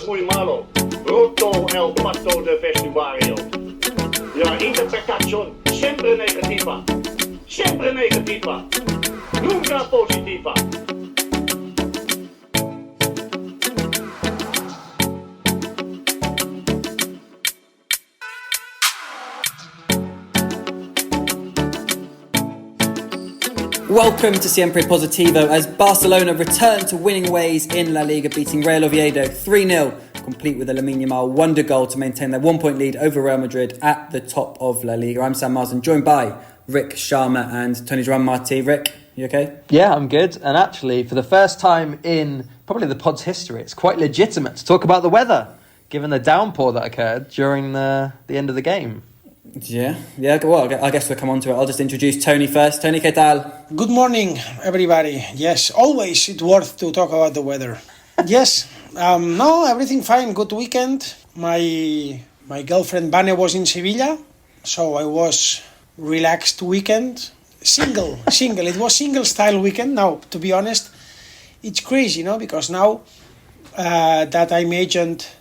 muy malo. Roto el paso de vestuario. La interpretación siempre negativa. Siempre negativa. Nunca positiva. Welcome to Siempre Positivo as Barcelona return to winning ways in La Liga, beating Real Oviedo 3-0, complete with a Lamine Yamal wonder goal to maintain their 1-point lead over Real Madrid at the top of La Liga. I'm Sam Marsden, joined by Rik, Sharma and Tony Marti. Rik, you okay? Yeah, I'm good. And actually, for the first time in probably the pod's history, it's quite legitimate to talk about the weather, given the downpour that occurred during the end of the game. Yeah. Well, I guess we'll come on to it. I'll just introduce Tony first. Tony, ¿qué tal? Good morning, everybody. Yes, always it's worth to talk about the weather. Yes, no, everything fine. Good weekend. My girlfriend Vane was in Sevilla, so I was relaxed weekend. Single. It was single style weekend. Now, to be honest, it's crazy, because now that I'm agent,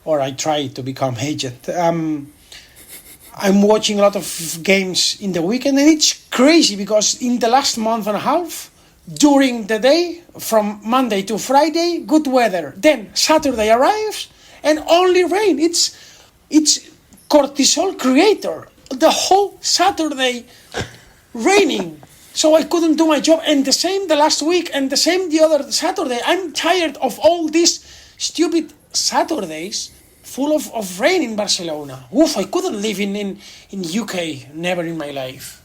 or I try to become agent, I'm watching a lot of games in the weekend, and it's crazy because in the last month and a half, during the day, from Monday to Friday, good weather. Then Saturday arrives and only rain. It's cortisol creator. The whole Saturday raining. So I couldn't do my job. And the same the last week and the same the other Saturday. I'm tired of all these stupid Saturdays full of rain in Barcelona. Oof, I couldn't live in UK, never in my life.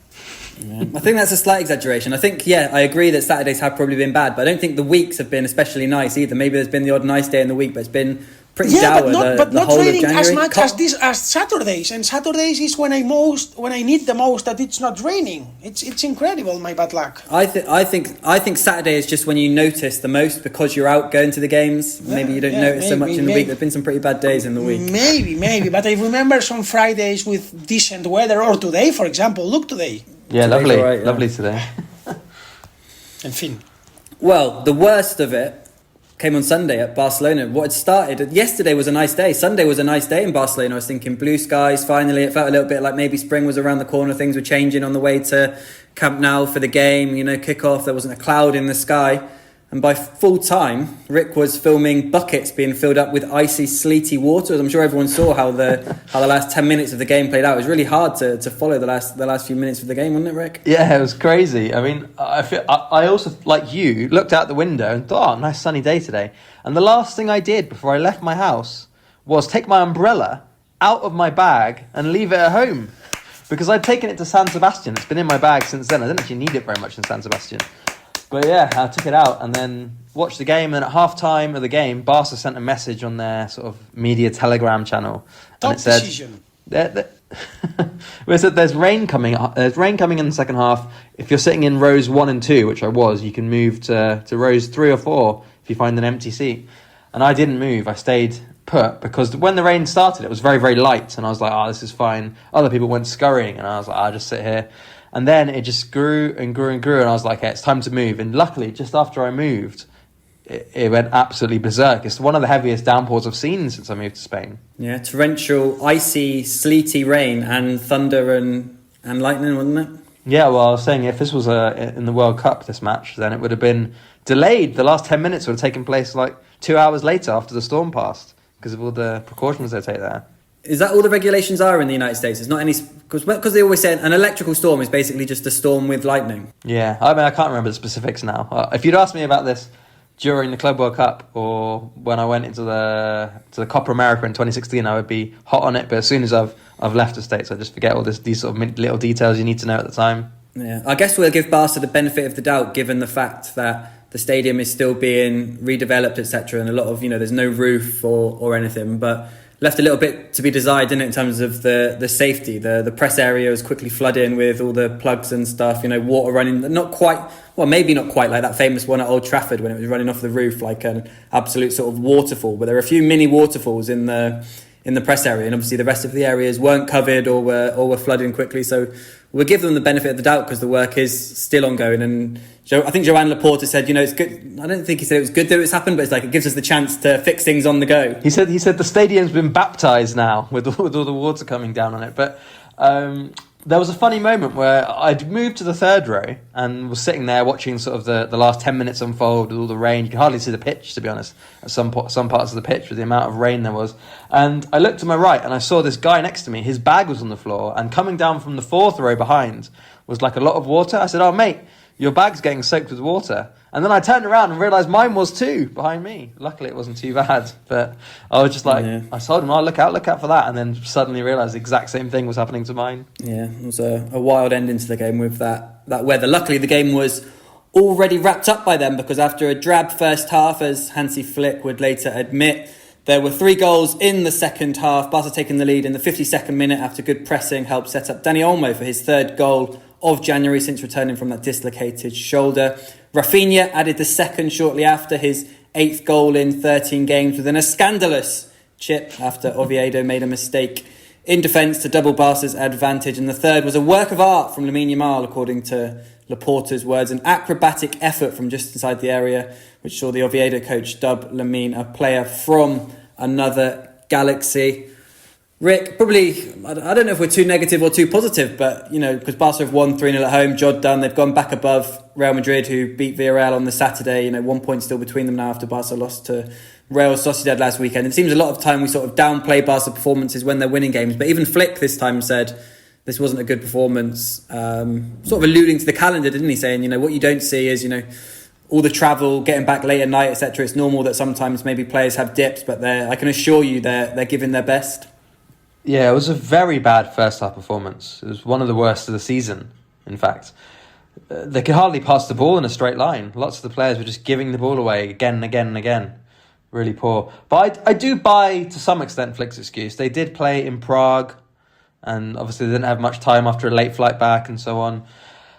Yeah. I think that's a slight exaggeration. I think, I agree that Saturdays have probably been bad, but I don't think the weeks have been especially nice either. Maybe there's been the odd nice day in the week, but it's been pretty dour but the not whole raining of January. as much as Saturdays. And Saturdays is when I need the most that it's not raining. It's incredible, my bad luck. I think Saturday is just when you notice the most because you're out going to the games. Maybe you don't notice so much in the week. There's been some pretty bad days in the week. Maybe. But I remember some Fridays with decent weather, or today, for example. Look today. Yeah, lovely. Right, lovely today. En fin. Well, the worst of it came on Sunday at Barcelona. What had started yesterday was a nice day. Sunday was a nice day in Barcelona. I was thinking blue skies. Finally, it felt a little bit like maybe spring was around the corner. Things were changing on the way to Camp Nou for the game. Kick-off. There wasn't a cloud in the sky. And by full time, Rik was filming buckets being filled up with icy, sleety water. I'm sure everyone saw how the last 10 minutes of the game played out. It was really hard to follow the last few minutes of the game, wasn't it, Rik? Yeah, it was crazy. I mean, I also, like you, looked out the window and thought, nice sunny day today. And the last thing I did before I left my house was take my umbrella out of my bag and leave it at home. Because I'd taken it to San Sebastian. It's been in my bag since then. I didn't actually need it very much in San Sebastian. But yeah, I took it out and then watched the game. And at half-time of the game, Barca sent a message on their sort of media telegram channel. Top and it said, decision. It said there's rain coming in the second half. If you're sitting in rows 1 and 2, which I was, you can move to rows 3 or 4 if you find an empty seat. And I didn't move. I stayed put because when the rain started, it was very, very light. And I was like, this is fine. Other people went scurrying and I was like, I'll just sit here. And then it just grew and grew and grew. And I was like, okay, it's time to move. And luckily, just after I moved, it went absolutely berserk. It's one of the heaviest downpours I've seen since I moved to Spain. Yeah, torrential, icy, sleety rain and thunder and lightning, wasn't it? Yeah, well, I was saying if this was in the World Cup, this match, then it would have been delayed. The last 10 minutes would have taken place like 2 hours later after the storm passed because of all the precautions they take there. Is that all the regulations are in the United States? It's not any... Because they always say an electrical storm is basically just a storm with lightning. Yeah, I mean, I can't remember the specifics now. If you'd asked me about this during the Club World Cup or when I went into the Copa America in 2016, I would be hot on it. But as soon as I've left the States, I just forget all these sort of little details you need to know at the time. Yeah, I guess we'll give Barca the benefit of the doubt, given the fact that the stadium is still being redeveloped, etc., and a lot of there's no roof or anything, but left a little bit to be desired, didn't it, in terms of the safety. The press area was quickly flooding with all the plugs and stuff, water running, maybe not quite like that famous one at Old Trafford when it was running off the roof like an absolute sort of waterfall. But there are a few mini waterfalls in the press area, and obviously the rest of the areas weren't covered or were flooding quickly. So we'll give them the benefit of the doubt because the work is still ongoing, and I think Joan Laporta said, it's good. I don't think he said it was good that it's happened, but it's like it gives us the chance to fix things on the go. He said the stadium's been baptised now with all the water coming down on it. But there was a funny moment where I'd moved to the third row and was sitting there watching sort of the last 10 minutes unfold with all the rain. You could hardly see the pitch, to be honest, at some parts of the pitch with the amount of rain there was. And I looked to my right and I saw this guy next to me. His bag was on the floor, and coming down from the fourth row behind was like a lot of water. I said, "Oh, mate, your bag's getting soaked with water." And then I turned around and realised mine was too, behind me. Luckily, it wasn't too bad. But I was just like, I told him, "Oh, look out for that." And then suddenly realised the exact same thing was happening to mine. Yeah, it was a wild ending to the game with that weather. Luckily, the game was already wrapped up by then, because after a drab first half, as Hansi Flick would later admit, there were 3 goals in the second half. Barca taking the lead in the 52nd minute after good pressing helped set up Dani Olmo for his 3rd goal of January since returning from that dislocated shoulder. Raphinha added the 2nd shortly after, his 8th goal in 13 games, within a scandalous chip after Oviedo made a mistake in defence to double Barca's advantage. And the 3rd was a work of art from Lamine Yamal, according to Laporta's words, an acrobatic effort from just inside the area, which saw the Oviedo coach dub Lamine a player from another galaxy. Rick, probably, I don't know if we're too negative or too positive, but, because Barca have won 3-0 at home, job done. They've gone back above Real Madrid, who beat Villarreal on the Saturday. 1 point still between them now after Barca lost to Real Sociedad last weekend. It seems a lot of time we sort of downplay Barca performances when they're winning games, but even Flick this time said this wasn't a good performance, sort of alluding to the calendar, didn't he? Saying, what you don't see is, all the travel, getting back late at night, etc. It's normal that sometimes maybe players have dips, but I can assure you they're giving their best. Yeah, it was a very bad first half performance. It was one of the worst of the season, in fact. They could hardly pass the ball in a straight line. Lots of the players were just giving the ball away again and again and again. Really poor. But I do buy, to some extent, Flick's excuse. They did play in Prague, and obviously they didn't have much time after a late flight back and so on.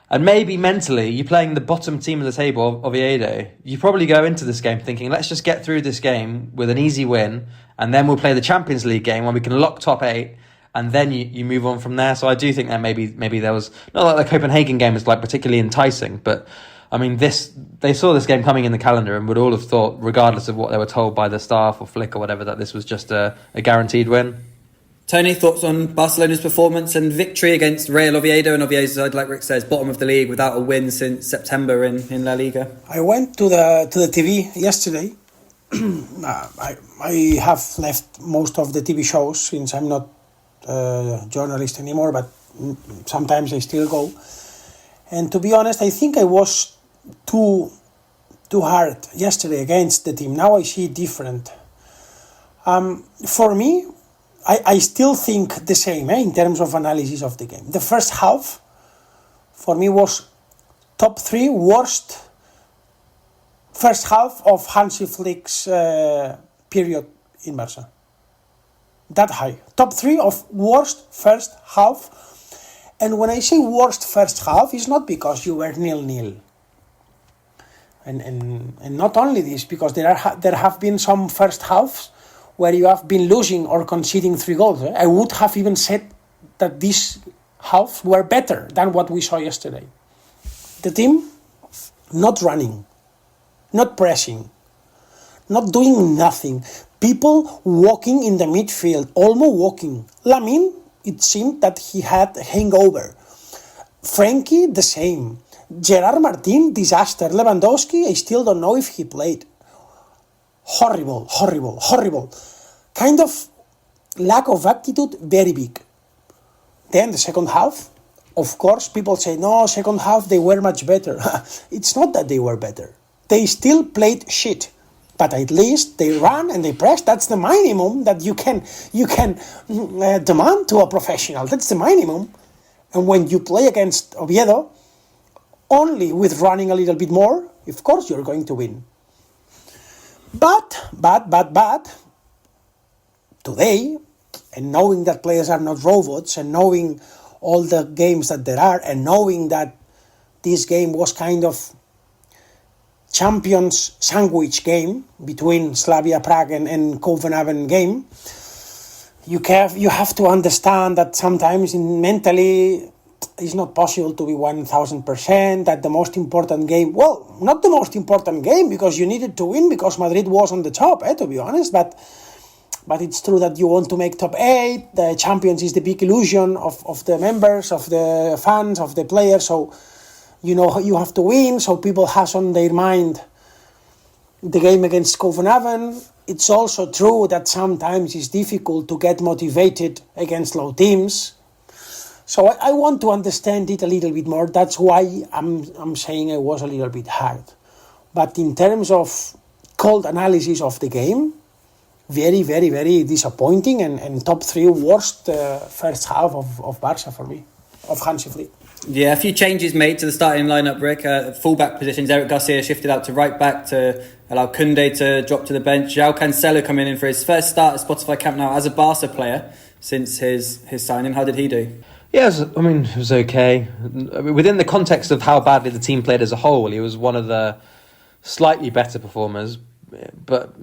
And maybe mentally, you're playing the bottom team of the table, Oviedo. You probably go into this game thinking, let's just get through this game with an easy win, and then we'll play the Champions League game where we can lock top 8, and then you move on from there. So I do think that maybe there was, not that the Copenhagen game was particularly enticing, but I mean, they saw this game coming in the calendar and would all have thought, regardless of what they were told by the staff or Flick or whatever, that this was just a guaranteed win. Tony, thoughts on Barcelona's performance and victory against Real Oviedo? And Oviedo's side, like Rick says, bottom of the league without a win since September in La Liga. I went to the TV yesterday. I have left most of the TV shows since I'm not a journalist anymore, but sometimes I still go. And to be honest, I think I was too hard yesterday against the team. Now I see it different. For me, I still think the same in terms of analysis of the game. The first half, for me, was top 3 worst first half of Hansi Flick's period in Barca. That high. Top 3 of worst first half. And when I say worst first half, it's not because you were 0-0. And not only this, because there have been some first halves where you have been losing or conceding 3 goals. I would have even said that these halves were better than what we saw yesterday. The team not running, not pressing, not doing nothing. People walking in the midfield, Olmo walking. Lamine, it seemed that he had hangover. Frankie, the same. Gerard Martin, disaster. Lewandowski, I still don't know if he played. Horrible. Kind of lack of attitude, very big. Then the second half, of course, people say, no, second half they were much better. It's not that they were better. They still played shit. But at least they ran and they pressed. That's the minimum that you can demand to a professional. That's the minimum. And when you play against Oviedo, only with running a little bit more, of course you're going to win. But today, and knowing that players are not robots, and knowing all the games that there are, and knowing that this game was kind of Champions sandwich game between Slavia Prague and Copenhagen game, you have to understand that sometimes mentally it's not possible to be 1000% at the most important game. Well, not the most important game because you needed to win because Madrid was on the top, to be honest. But it's true that you want to make top 8. The Champions is the big illusion of the members, of the fans, of the players. So, you have to win. So people have on their mind the game against Copenhagen. It's also true that sometimes it's difficult to get motivated against low teams. So I want to understand it a little bit more. That's why I'm saying it was a little bit hard. But in terms of cold analysis of the game, very, very, very disappointing and top 3 worst first half of Barca for me, of Hansi Flick. Yeah, a few changes made to the starting lineup, Rick. Fullback positions, Eric Garcia shifted out to right back to allow Koundé to drop to the bench. João Cancelo coming in for his first start at Spotify Camp Nou as a Barca player since his signing. How did he do? Yeah, it was okay. Within the context of how badly the team played as a whole, he was one of the slightly better performers. But,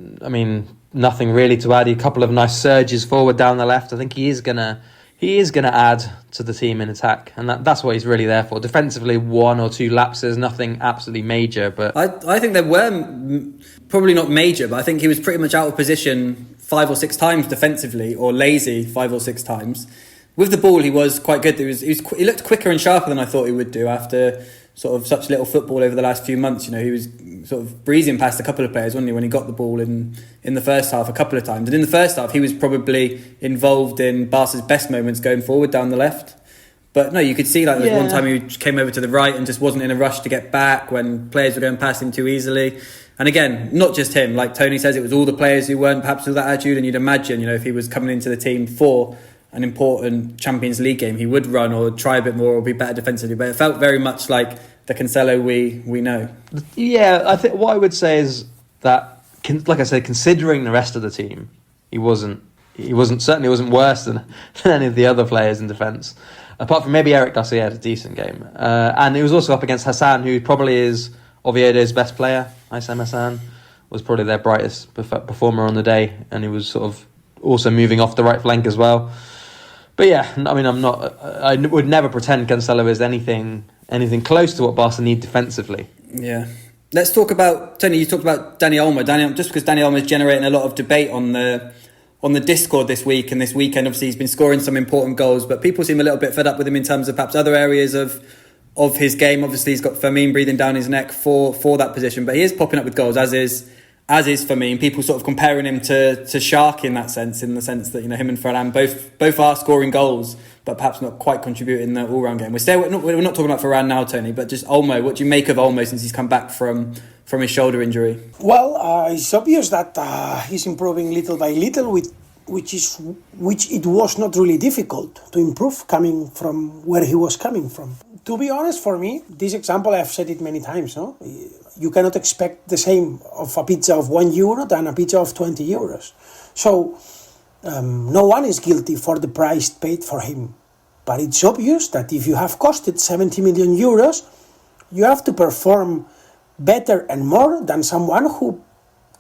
nothing really to add. A couple of nice surges forward down the left. I think he is gonna add to the team in attack, and that's what he's really there for. Defensively, 1 or 2 lapses, nothing absolutely major. But I think there were probably not major, but I think he was pretty much out of position 5 or 6 times defensively, or lazy 5 or 6 times. With the ball, he was quite good. He looked quicker and sharper than I thought he would do after sort of such little football over the last few months. He was sort of breezing past a couple of players, wasn't he, when he got the ball in the first half a couple of times. And in the first half, he was probably involved in Barca's best moments going forward down the left. But no, you could see there was one time he came over to the right and just wasn't in a rush to get back when players were going past him too easily. And again, not just him. Like Tony says, it was all the players who weren't perhaps with that attitude. And you'd imagine, if he was coming into the team for an important Champions League game, he would run or try a bit more or be better defensively. But it felt very much like the Cancelo we know. Yeah, I think what I would say is that, like I said, considering the rest of the team, he certainly wasn't worse than any of the other players in defence. Apart from maybe Eric Garcia had a decent game. And he was also up against Hassan, who probably is Oviedo's best player. Aysem Hassan was probably their brightest performer on the day, and he was sort of also moving off the right flank as well. But yeah, I would never pretend Cancelo is anything close to what Barca need defensively. Yeah. Let's talk about, Tony, you talked about Dani Olmo. Just because Dani Olmo is generating a lot of debate on the Discord this week and this weekend. Obviously, he's been scoring some important goals, but people seem a little bit fed up with him in terms of perhaps other areas of his game. Obviously, he's got Fermin breathing down his neck for that position, but he is popping up with goals, as is Fermin. People sort of comparing him to Shark in the sense that him and Ferran both are scoring goals, but perhaps not quite contributing in the all-round game. We're not talking about Ferran now, Tony, but just Olmo. What do you make of Olmo since he's come back from his shoulder injury? Well, it's obvious that he's improving little by little, which it was not really difficult to improve coming from where he was coming from. To be honest, for me, this example, I've said it many times, no? You cannot expect the same of a pizza of €1 than a pizza of 20 euros. So no one is guilty for the price paid for him. But it's obvious that if you have costed 70 million euros, you have to perform better and more than someone who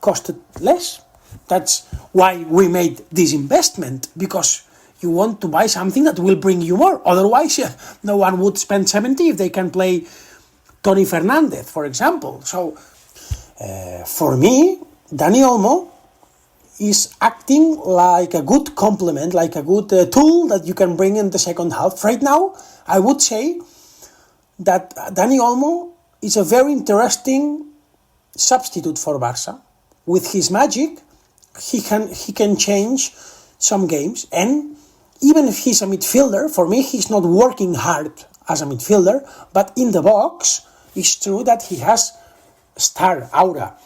costed less. That's why we made this investment, because you want to buy something that will bring you more. Otherwise, no one would spend 70 if they can play Toni Fernandez, for example. So, for me, Dani Olmo is acting like a good complement, like a good tool that you can bring in the second half. Right now, I would say that Dani Olmo is a very interesting substitute for Barca. With his magic, he can change some games, and even if he's a midfielder, for me he's not working hard as a midfielder, but in the box, it's true that he has star aura,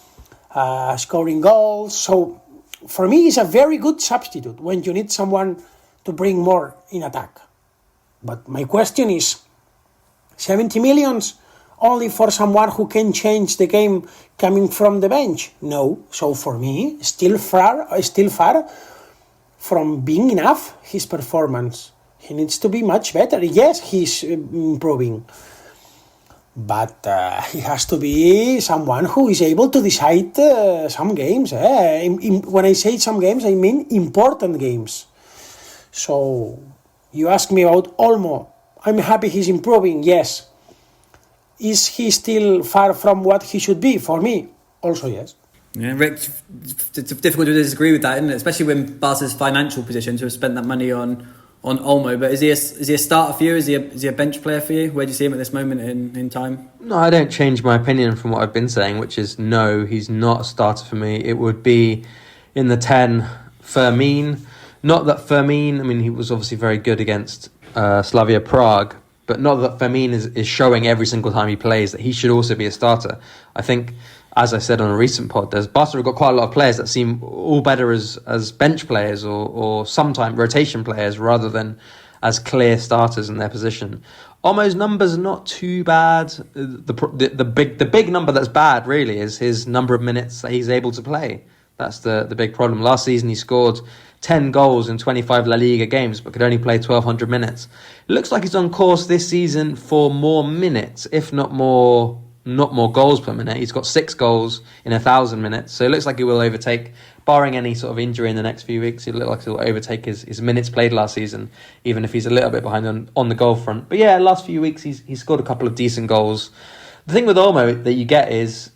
scoring goals. So for me, he's a very good substitute when you need someone to bring more in attack. But my question is, 70 millions only for someone who can change the game coming from the bench? No. So for me, still far from being enough, his performance. He needs to be much better. Yes, he's improving. But he has to be someone who is able to decide some games. When I say some games, I mean important games. So you ask me about Olmo I'm happy he's improving, yes. Is he still far from what he should be? For me, also yes. Yeah, Rick, it's difficult to disagree with that, isn't it? Especially when Barca's financial position to have spent that money on Olmo. But is he a starter for you? Is he a bench player for you? Where do you see him at this moment in time? No, I don't change my opinion from what I've been saying, which is no, he's not a starter for me. It would be in the 10, Fermin. Not that Fermin, I mean, he was obviously very good against Slavia Prague, but not that Fermin is showing every single time he plays that he should also be a starter. I think, as I said on a recent pod, Barca have got quite a lot of players that seem all better as bench players or sometime rotation players rather than as clear starters in their position. Olmo's numbers are not too bad. The big number that's bad really is his number of minutes that he's able to play. That's the big problem. Last season he scored 10 goals in 25 La Liga games but could only play 1,200 minutes. It looks like he's on course this season for more minutes, if not more goals per minute. He's got 6 goals in 1,000 minutes. So it looks like he will overtake, barring any sort of injury in the next few weeks, it looks like he'll overtake his minutes played last season, even if he's a little bit behind on the goal front. But yeah, last few weeks he's scored a couple of decent goals. The thing with Olmo that you get is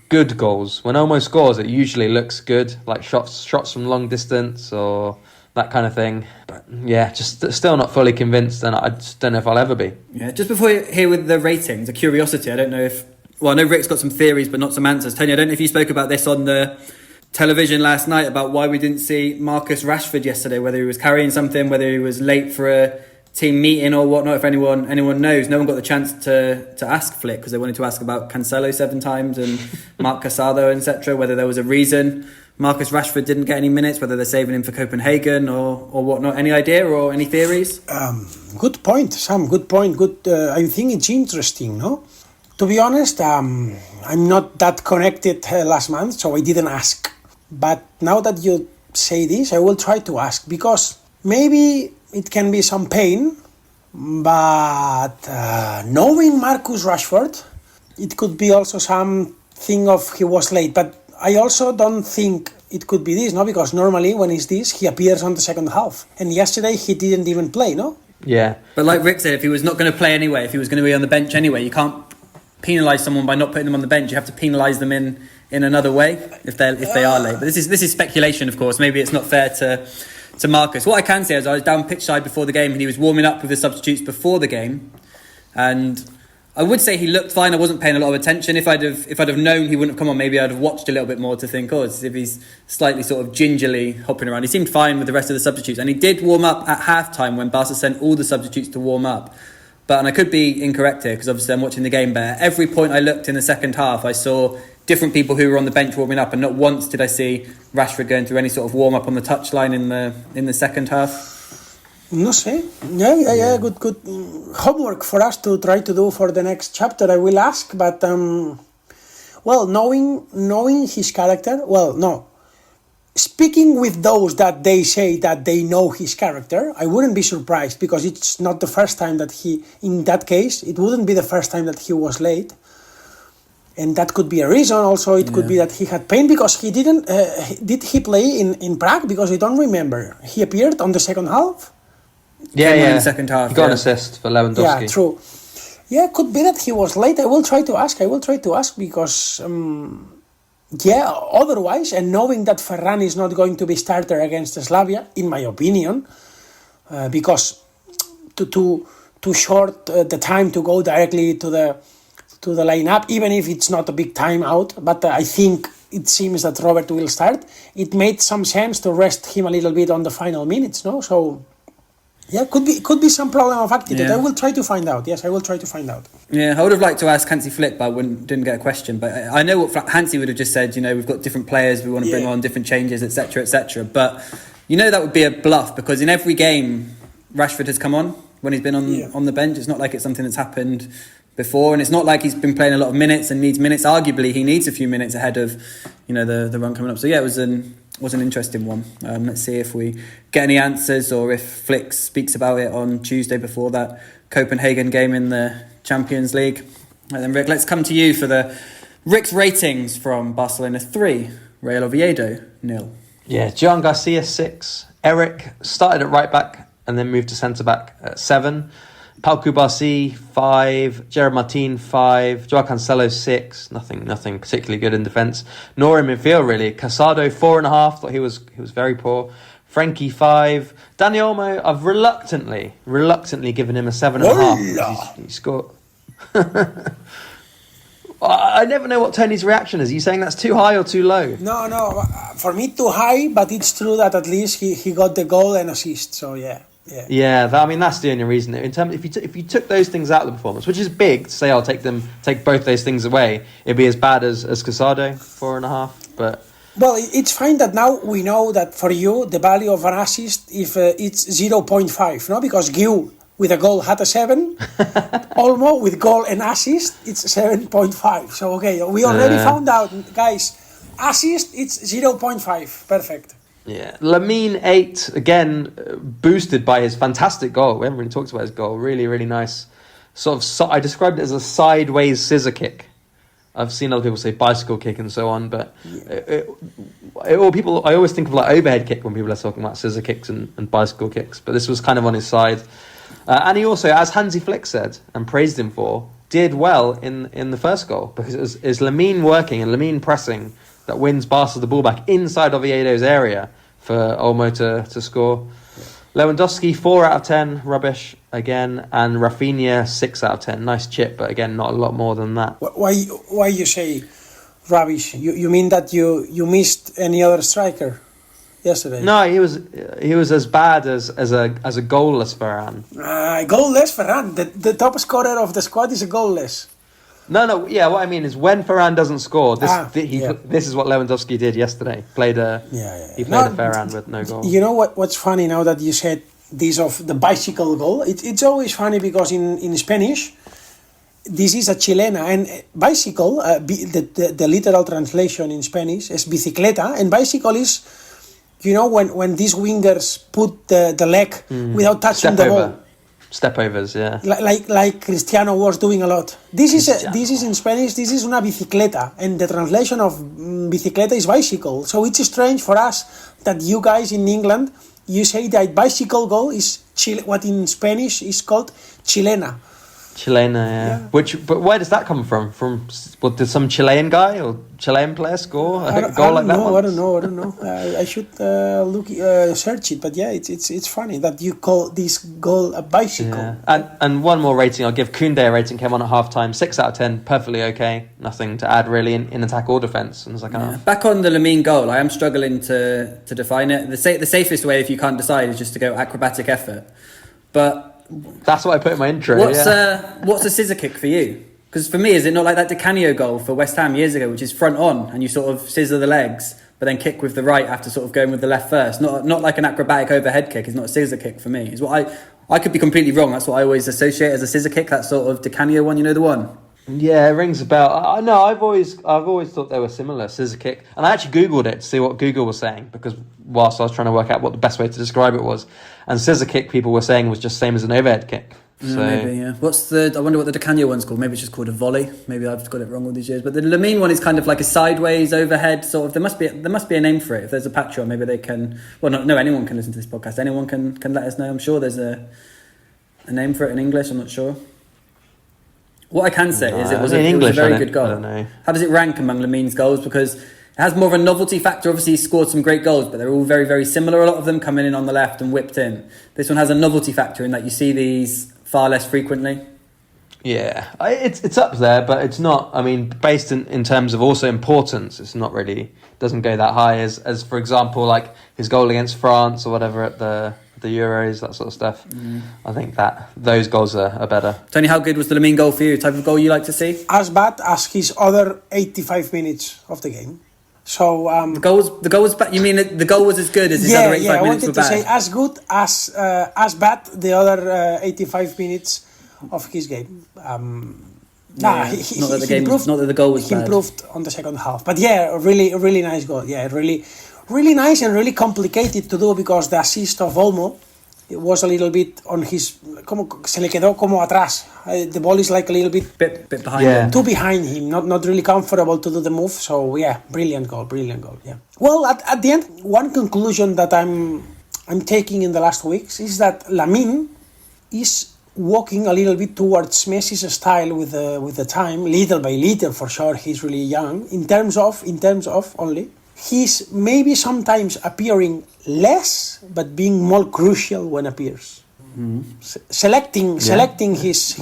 good goals. When Olmo scores, it usually looks good, like shots from long distance or that kind of thing. But yeah, just still not fully convinced, and I just don't know if I'll ever be. Yeah, just before you hear with the ratings, a curiosity, I don't know if... Well, I know Rick's got some theories, but not some answers. Tony, I don't know if you spoke about this on the television last night, about why we didn't see Marcus Rashford yesterday, whether he was carrying something, whether he was late for a team meeting or whatnot. If anyone knows, no one got the chance to ask Flick, because they wanted to ask about Cancelo 7 times and Marc Casado, etc., whether there was a reason Marcus Rashford didn't get any minutes, whether they're saving him for Copenhagen or whatnot. Any idea or any theories? Good point, Sam. Good point. I think it's interesting, no? To be honest, I'm not that connected last month, so I didn't ask. But now that you say this, I will try to ask, because maybe it can be some pain, but knowing Marcus Rashford, it could be also something of he was late. But I also don't think it could be this, no? Because normally when it's this, he appears on the second half. And yesterday he didn't even play, no? Yeah. But like Rick said, if he was not going to play anyway, if he was going to be on the bench anyway, you can't penalise someone by not putting them on the bench. You have to penalise them in another way if they are late. But this is speculation, of course. Maybe it's not fair to Marcus. What I can say is I was down pitch side before the game and he was warming up with the substitutes before the game, and I would say he looked fine. I wasn't paying a lot of attention. If I'd have known he wouldn't have come on, maybe I'd have watched a little bit more to think, as if he's slightly sort of gingerly hopping around. He seemed fine with the rest of the substitutes, and he did warm up at half-time when Barca sent all the substitutes to warm up. And I could be incorrect here, because obviously I'm watching the game, but at every point I looked in the second half, I saw different people who were on the bench warming up, and not once did I see Rashford going through any sort of warm-up on the touchline in the second half. No sé. Yeah. Good homework for us to try to do for the next chapter. I will ask, but knowing his character, speaking with those that they say that they know his character, I wouldn't be surprised, because it's not the first time that in that case, it wouldn't be the first time that he was late. And that could be a reason. Also, it could be that he had pain, because he didn't... did he play in Prague? Because I don't remember. He appeared on the second half? Yeah. In the second half. He got an assist for Lewandowski. Yeah, true. Yeah, could be that he was late. I will try to ask because... otherwise, and knowing that Ferran is not going to be starter against Slavia, in my opinion, because too short the time to go directly to the lineup, even if it's not a big time out, but I think it seems that Robert will start. It made some sense to rest him a little bit on the final minutes, no? So, yeah, could be some problem of attitude. Yeah. I will try to find out. Yes, I will try to find out. Yeah, I would have liked to ask Hansi Flick, but I didn't get a question. But I know what Hansi would have just said, we've got different players, we want to bring on different changes, etc., etc. But, that would be a bluff, because in every game, Rashford has come on when he's been on the bench. It's not like it's something that's happened before, and it's not like he's been playing a lot of minutes and needs minutes. Arguably, he needs a few minutes ahead of, the run coming up. So, yeah, it was an interesting one. Let's see if we get any answers, or if Flick speaks about it on Tuesday before that Copenhagen game in the Champions League. And then Rick, let's come to you for Rick's ratings from Barcelona 3, Real Oviedo 0. Yeah, Gian Garcia 6. Eric started at right back and then moved to centre back at 7. Pau Cubarsí 5, Gerard Martin 5, Joao Cancelo 6. Nothing particularly good in defence. Nor in midfield really. Casado 4.5. Thought he was very poor. Frankie 5. Dani Olmo, I've reluctantly given him a 7.5. He scored. I never know what Tony's reaction is. Are you saying that's too high or too low? No. For me, too high, but it's true that at least he got the goal and assist. So yeah. That's the only reason. In terms, if you took those things out of the performance, which is big to say, I'll take both those things away, it'd be as bad as Casado 4.5. But well, it's fine that now we know that for you the value of an assist if it's 0.5, no, because Gil with a goal had a 7, Olmo with goal and assist it's 7.5. So okay, we already found out, guys. Assist it's 0.5. Perfect. Yeah, Lamine 8 again, boosted by his fantastic goal. We haven't really talked about his goal. Really, really nice. I described it as a sideways scissor kick. I've seen other people say bicycle kick and so on, but I always think of like overhead kick when people are talking about scissor kicks and bicycle kicks. But this was kind of on his side, and he also, as Hansi Flick said and praised him for, did well in the first goal because it was Lamine working and Lamine pressing that wins Barca the ball back inside Oviedo's area for Olmo to score. Lewandowski 4 out of 10, rubbish again, and Raphinha 6 out of 10. Nice chip, but again, not a lot more than that. Why you say rubbish? You mean that you missed any other striker yesterday? No, he was as bad as a goalless Varane. Goalless Varane. The top scorer of the squad is a goalless. No. Yeah, what I mean is when Varane doesn't score, this is what Lewandowski did yesterday. He played a Varane with no goal. You know what's funny now that you said this of the bicycle goal? It's always funny because in Spanish, this is a chilena, and bicycle, the literal translation in Spanish is bicicleta, and bicycle is, you know, when these wingers put the leg without touching the ball. Stepovers, yeah. Like Cristiano was doing a lot. This is in Spanish. This is una bicicleta, and the translation of bicicleta is bicycle. So it's strange for us that you guys in England, you say that bicycle goal is what in Spanish is called chilena. Chilena, yeah. But where does that come from? Did some Chilean guy or Chilean player score a goal like that? I don't know. I should search it. But yeah, it's funny that you call this goal a bicycle. Yeah. And one more rating I'll give. Koundé a rating, came on at half time, 6 out of 10, perfectly okay. Nothing to add really in attack or defence. And back on the Lamine goal, I am struggling to define it. The safest way, if you can't decide, is just to go acrobatic effort. But that's what I put in my intro. What's a scissor kick for you? Because for me, is it not like that Di Canio goal for West Ham years ago, which is front on and you sort of scissor the legs, but then kick with the right after sort of going with the left first? Not like an acrobatic overhead kick. It's not a scissor kick for me. Is what I could be completely wrong. That's what I always associate as a scissor kick. That sort of Di Canio one, you know the one. Yeah, it rings a bell. I know. I've always thought they were similar, scissor kick, and I actually googled it to see what Google was saying because whilst I was trying to work out what the best way to describe it was, and scissor kick people were saying was just same as an overhead kick. So maybe, yeah. I wonder what the Di Canio one's called. Maybe it's just called a volley. Maybe I've got it wrong all these years. But the Lamine one is kind of like a sideways overhead sort of. There must be a name for it. If there's a patch on, maybe they can. Well, no, anyone can listen to this podcast. Anyone can let us know. I'm sure there's a name for it in English. I'm not sure. What I can say is it was a very good goal. I don't know. How does it rank among Lamine's goals? Because it has more of a novelty factor. Obviously, he scored some great goals, but they're all very, very similar. A lot of them coming in on the left and whipped in. This one has a novelty factor in that you see these far less frequently. Yeah, it's up there, but it's not. I mean, based in terms of also importance, it's not really, doesn't go that high as for example, like his goal against France or whatever at the Euros, that sort of stuff. I think that those goals are better. Tony, how good was the Lamine goal for you? Type of goal you like to see? As bad as his other 85 minutes of the game. So the goal was bad. You mean the goal was as good as his other 85 minutes were bad? I wanted to say as good as bad the other 85 minutes of his game. He improved. Not that the goal was bad. He improved on the second half, but yeah, really nice goal. Yeah, really nice and really complicated to do because the assist of Olmo, it was a little bit on his, se le quedó como atrás. The ball is like a little bit behind him. Too behind him, not really comfortable to do the move. So yeah, brilliant goal. Yeah. Well, at the end, one conclusion that I'm taking in the last weeks is that Lamine is walking a little bit towards Messi's style with the time, little by little. For sure, he's really young. In terms of only, he's maybe sometimes appearing less, but being more crucial when appears. Selecting his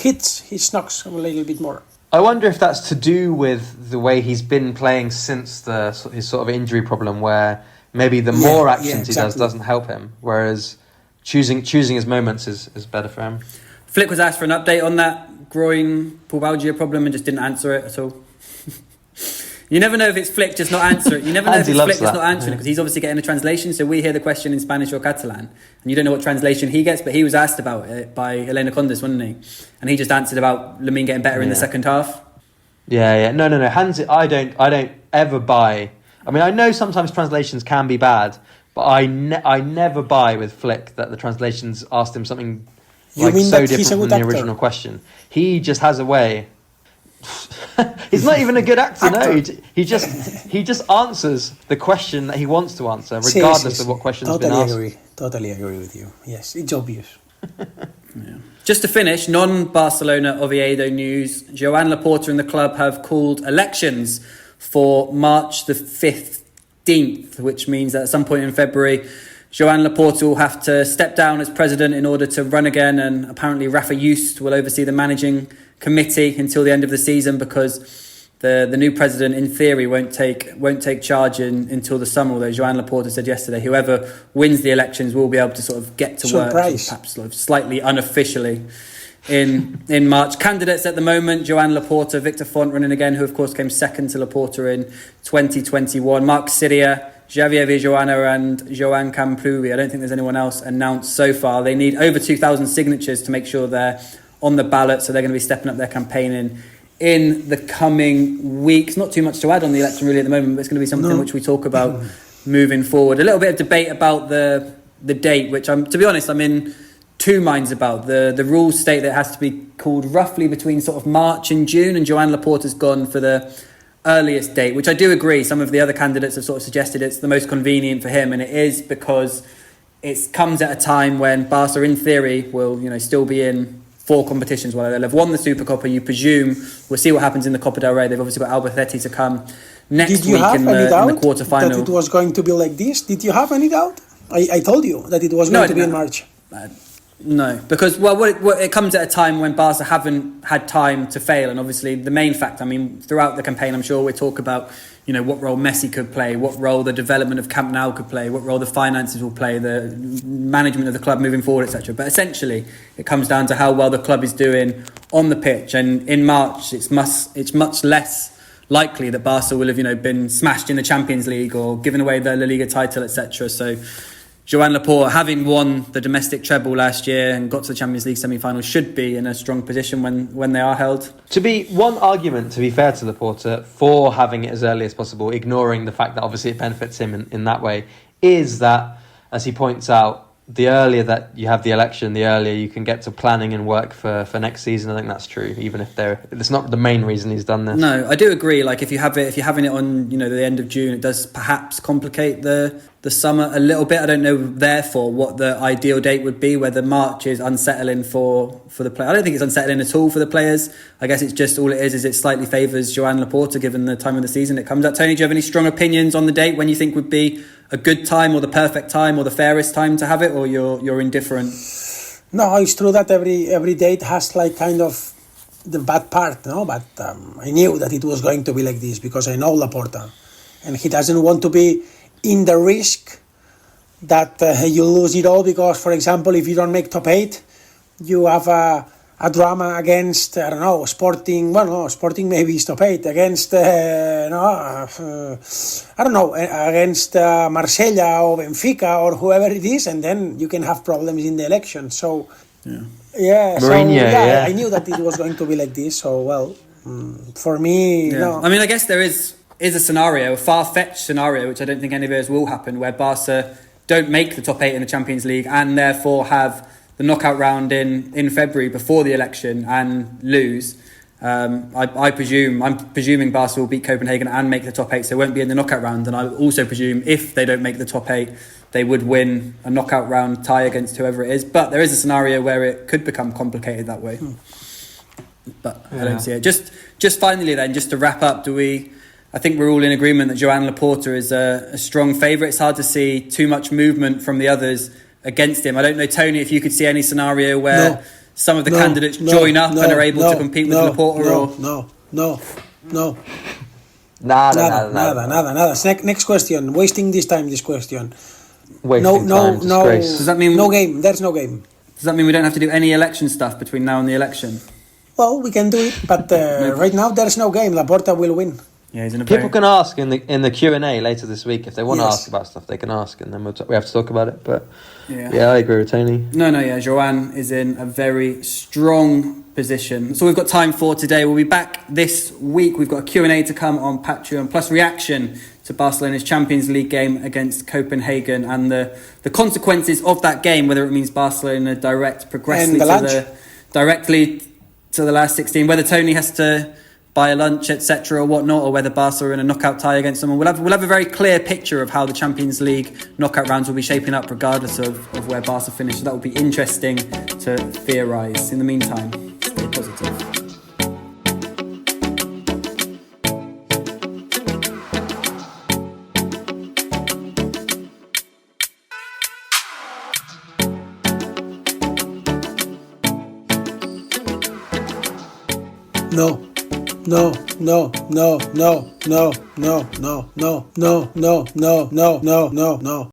hits, his knocks a little bit more. I wonder if that's to do with the way he's been playing since his sort of injury problem, where maybe the more actions he does doesn't help him, whereas choosing his moments is better for him. Flick was asked for an update on that groin pubalgia problem and just didn't answer it at all. You never know if it's Flick just not answering it. You never know if it's Flick just not answering it, because he's obviously getting a translation. So we hear the question in Spanish or Catalan, and you don't know what translation he gets, but he was asked about it by Elena Condis, wasn't he? And he just answered about Lamine getting better in the second half. Yeah. No. Hansi, I don't ever buy. I mean, I know sometimes translations can be bad, but I never buy with Flick that the translations asked him something so different from the original question. He just has a way. He's not even a good actor. No, he just answers the question that he wants to answer, regardless of what question's been asked. Totally agree with you. Yes, it's obvious. Just to finish, non-Barcelona Oviedo news: Joan Laporta and the club have called elections for March the 15th, which means that at some point in February, Joan Laporta will have to step down as president in order to run again, and apparently Rafa Just will oversee the managing committee until the end of the season, because the new president in theory won't take charge until the summer, although Joan Laporta said yesterday whoever wins the elections will be able to sort of get to work, perhaps sort of slightly unofficially in March. Candidates at the moment: Joan Laporta, Victor Font running again, who of course came second to Laporta in 2021, Marc Siria, Javier Villajoana and Joan Campluri. I don't think there's anyone else announced so far. They need over 2,000 signatures to make sure they're on the ballot, so they're going to be stepping up their campaigning in the coming weeks. Not too much to add on the election really at the moment, but it's going to be something which we talk about moving forward. A little bit of debate about the date, which to be honest, I'm in two minds about. The rules state that it has to be called roughly between sort of March and June, and Joan Laporta's gone for the earliest date, which I do agree. Some of the other candidates have sort of suggested it's the most convenient for him, and it is because it comes at a time when Barca, in theory, will still be in 4 competitions. Well, they'll have won the Supercopa, you presume. We'll see what happens in the Copa del Rey. They've obviously got Albacete to come next week in the quarter-final. That it was going to be like this? Did you have any doubt? I told you that it was going to be in March. No, because it comes at a time when Barca haven't had time to fail, and obviously the main fact, I mean, throughout the campaign, I'm sure we talk about what role Messi could play, what role the development of Camp Nou could play, what role the finances will play, the management of the club moving forward, etc. But essentially, it comes down to how well the club is doing on the pitch, and in March, it's much less likely that Barca will have been smashed in the Champions League or given away the La Liga title, etc. So Joan Laporta, having won the domestic treble last year and got to the Champions League semi-final, should be in a strong position when they are held. To be one argument, to be fair to Laporta, for having it as early as possible, ignoring the fact that obviously it benefits him in that way, is that, as he points out, the earlier that you have the election, the earlier you can get to planning and work for next season. I think that's true, even if it's not the main reason he's done this. No, I do agree. Like if you're having it on, the end of June, it does perhaps complicate the summer a little bit. I don't know, therefore, what the ideal date would be. Whether March is unsettling for the player. I don't think it's unsettling at all for the players. I guess it's just all it is it slightly favours Joan Laporta given the time of the season it comes at. Tony, do you have any strong opinions on the date when you think would be a good time or the perfect time or the fairest time to have it, or you're indifferent? No, it's true that every date has like kind of the bad part, no? But I knew that it was going to be like this because I know Laporta, and he doesn't want to be in the risk that you lose it all because, for example, if you don't make top 8, you have a drama against, I don't know, Sporting. Well, no, Sporting maybe is top 8 against, I don't know, against Marsella or Benfica or whoever it is, and then you can have problems in the election. So, Mourinho, I knew that it was going to be like this. So, well, for me, no. I mean, I guess there is a scenario, a far-fetched scenario, which I don't think any of us will happen, where Barca don't make the top 8 in the Champions League and therefore have the knockout round in February before the election and lose. I'm presuming Barca will beat Copenhagen and make the top 8, so they won't be in the knockout round. And I also presume if they don't make the top 8, they would win a knockout round tie against whoever it is. But there is a scenario where it could become complicated that way. But I don't see it. Just finally then, just to wrap up, I think we're all in agreement that Joan Laporta is a strong favourite. It's hard to see too much movement from the others against him. I don't know, Tony, if you could see any scenario where some of the candidates join up and are able to compete with Laporta. No. Nada. Next question. Wasting this question. Wasting time, disgrace. Does that mean no game? There's no game. Does that mean we don't have to do any election stuff between now and the election? Well, we can do it, but right now there's no game. Laporta will win. Yeah, he's in a People can ask in the Q&A later this week if they want to Yes. ask about stuff. They can ask, and then we have to talk about it. But Yeah. I agree with Tony. Joan is in a very strong position. So we've got time for today. We'll be back this week. We've got a Q&A to come on Patreon, plus reaction to Barcelona's Champions League game against Copenhagen and the consequences of that game, whether it means Barcelona directly to the last 16, whether Tony has to buy a lunch, etc., or whatnot, or whether Barca are in a knockout tie against someone. We'll have a very clear picture of how the Champions League knockout rounds will be shaping up, regardless of where Barca finish. So that will be interesting to theorise. In the meantime, stay positive. No.